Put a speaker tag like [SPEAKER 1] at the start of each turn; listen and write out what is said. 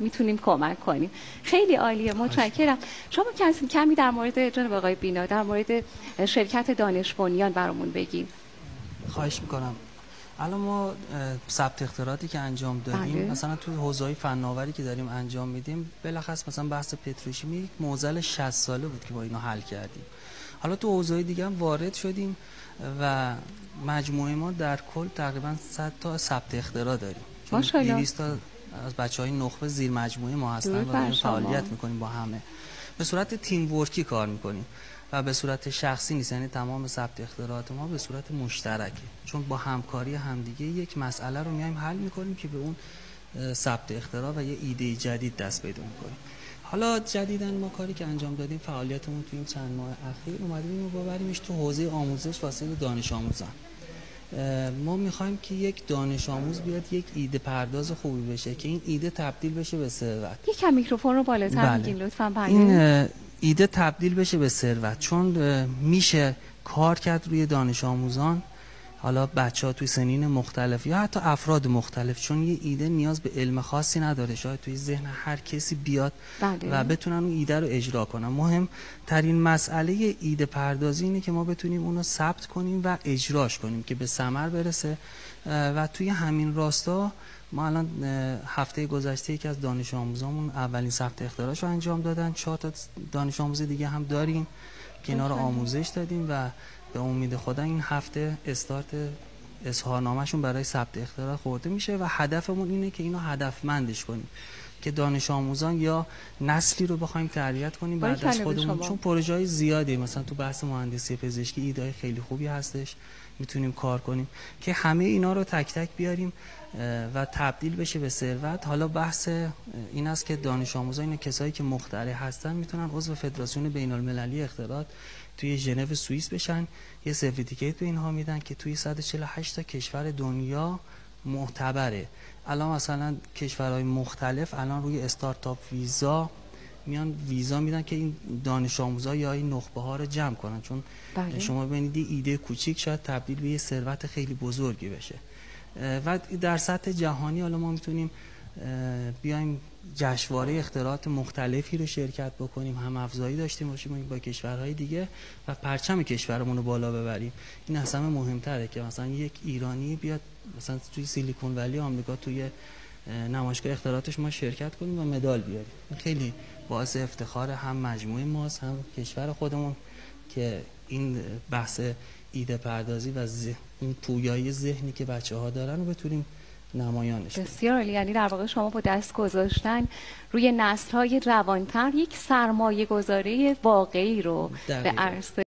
[SPEAKER 1] میتونیم کمک کنیم. خیلی عالیه، متشکرم. شما کمی در مورد جناب آقای بینا در مورد شرکت دانش بنیان برامون بگید.
[SPEAKER 2] خواهش میکنم. الان ما ثبت اختراعاتی که انجام دادیم، مثلا تو حوزه‌های فناوری که داریم انجام میدیم، بالاخص مثلا بحث پتروشیمی یک معضل 60 ساله بود که با اینو حل کردیم. حالا تو حوزه‌های دیگه هم وارد شدیم و مجموعه ما در کل تقریبا 100 تا ثبت اختراع داریم.
[SPEAKER 1] ماشاءالله.
[SPEAKER 2] 200 تا از بچهای نخبه زیر مجموعه ما هستن و داریم فعالیت میکنیم با همه. به صورت تیم ورکی کار میکنیم و به صورت شخصی نیست، یعنی تمام ثبت اختراعات ما به صورت مشترکه، چون با همکاری همدیگه یک مسئله رو میایم حل میکنیم که به اون ثبت اختراع و یه ایده جدید دست پیدا میکنیم. حالا جدیداً ما کاری که انجام دادیم، فعالیتمون تو این چند ماه اخیر اومدیم رو ببریمش تو حوزه آموزش واسه دانش آموزان. ما میخوایم که یک دانش آموز بیاد یک ایده پرداز خوبی بشه که این ایده تبدیل بشه به ثروت.
[SPEAKER 1] یکم میکروفون رو بالاتر میگین لطفاً.
[SPEAKER 2] این ایده تبدیل بشه به ثروت، چون میشه کار کرد روی دانش آموزان، حالا بچه‌ها توی سنین مختلف یا حتی افراد مختلف، چون یه ایده نیاز به علم خاصی نداره، شاید توی ذهن هر کسی بیاد و بتونن اون ایده رو اجرا کنن. مهم ترین مسئله ایده پردازی اینه که ما بتونیم اون رو ثبت کنیم و اجراش کنیم که به ثمر برسه. و توی همین راستا ما الان هفته گذشته یکی از دانش آموزامون اولین ثبت اختراعش رو انجام دادن. 4 تا دانش آموز دیگه هم داریم که اینا رو آموزش دادیم و به امید خدا این هفته استارت اظهارنامه‌شون برای ثبت اختراع خورده میشه و هدفمون اینه که اینو هدفمندش کنیم که دانش آموزان یا نسلی رو بخوایم تربیت کنیم بعد از خودمون، چون پروژه‌های زیادی مثلا تو بحث مهندسی پزشکی ایده خیلی خوبی هستش میتونیم کار کنیم که همه اینا رو تک تک بیاریم و تبدیل بشه به ثروت. حالا بحث این است که دانش آموزان این کسایی که مخترع هستن میتونن عضو فدراسیون بین‌المللی اختراعات توی ژنو سوئیس بشن، یه سرتیفیکیت به اینها میدن که توی 148 تا کشور دنیا معتبره. الان مثلا کشورهای مختلف الان روی استارتاپ ویزا میان ویزا میدن که این دانش آموزا یا این نخبه ها رو جمع کنن، چون شما ببینید ایده کوچیک شاید تبدیل به یه ثروت خیلی بزرگی بشه. و در سطح جهانی حالا ما میتونیم بیایم جشنواره اختراعات مختلفی رو شرکت بکنیم، هم افزایی داشته باشیم با کشورهای دیگه و پرچم کشورمون رو بالا ببریم. این اصلا مهمتره که مثلا یک ایرانی بیاد مثلا توی سیلیکون ولی آمریکا توی نمایشگاه اختراعاتش ما شرکت کنیم و مدال بیاریم. خیلی باعث افتخار هم مجموعه ماست هم کشور خودمون که این بحث ایده پردازی و اون پویایی ذهنی که بچه‌ها دارن رو بتونیم نمایانش کنیم.
[SPEAKER 1] بسیار عالی. یعنی در واقع شما با دست گذاشتن روی نسل‌های جوان‌تر یک سرمایه‌گذاری واقعی رو به عرصه